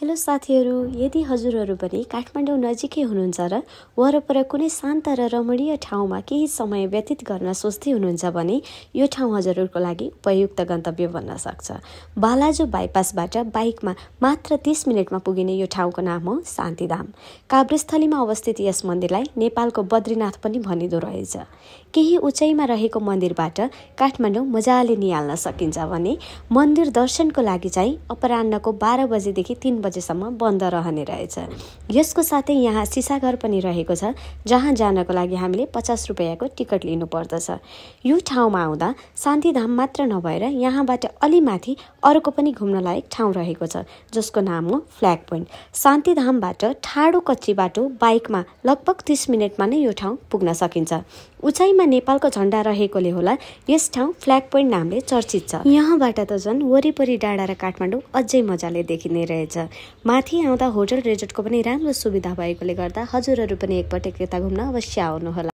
Hello साथीहरू, यदि हजुरहरू पनि काठमाडौँ नजिकै हुनुहुन्छ र वरपर कुनै शान्त र रमणीय ठाउँमा केही समय व्यतीत गर्न सोच्दै हुनुहुन्छ भने यो ठाउँ हजुरहरूको लागि उपयुक्त गन्तव्य बन्न सक्छ। बालाजु बाइपासबाट बाइकमा मात्र 30 मिनेटमा पुगिने यो ठाउँको नाम हो शान्तिधाम। काभ्रेस्थलीमा अवस्थित यस मन्दिरलाई नेपालको बद्रीनाथ पनि भनिँदो रहेछ। केही उचाइमा रहेको मन्दिरबाट काठमाडौँ मजाले निहाल्न सकिन्छ भने मन्दिर दर्शनको लागि चाहिँ अपराह्नको 12 बजेदेखि 3 बजेसम्म बन्द रहने रहेछ। यसको साथै यहाँ सिसाघर पनि रहेको छ, जहाँ जानको लागि हामीले 50 रुपैयाँको टिकट लिनु पर्दछ। यो ठाउँमा आउँदा शान्तिधाम मात्र नभएर यहाँबाट अलि माथि अर्को पनि घुम्न लायक ठाउँ रहेको छ, जसको नाम हो फ्ल्याग पोइन्ट। शान्तिधामबाट ठाडो कच्ची बाटो बाइकमा लगभग 30 मिनेटमा नै यो ठाउँ पुग्न सकिन्छ। उचाइमा नेपालको झण्डा रहेकोले होला यस ठाउँ फ्ल्याग पोइन्ट नामले चर्चित छ। यहाँबाट त झन् वरिपरि डाँडा र काठमाडौँ अझै मजाले देखिने रहेछ। माथि आउँदा होटल रिजोर्टको पनि राम्रो सुविधा भएकोले गर्दा हजुरहरू पनि एकपटक यता घुम्न अवश्य आउनुहोला।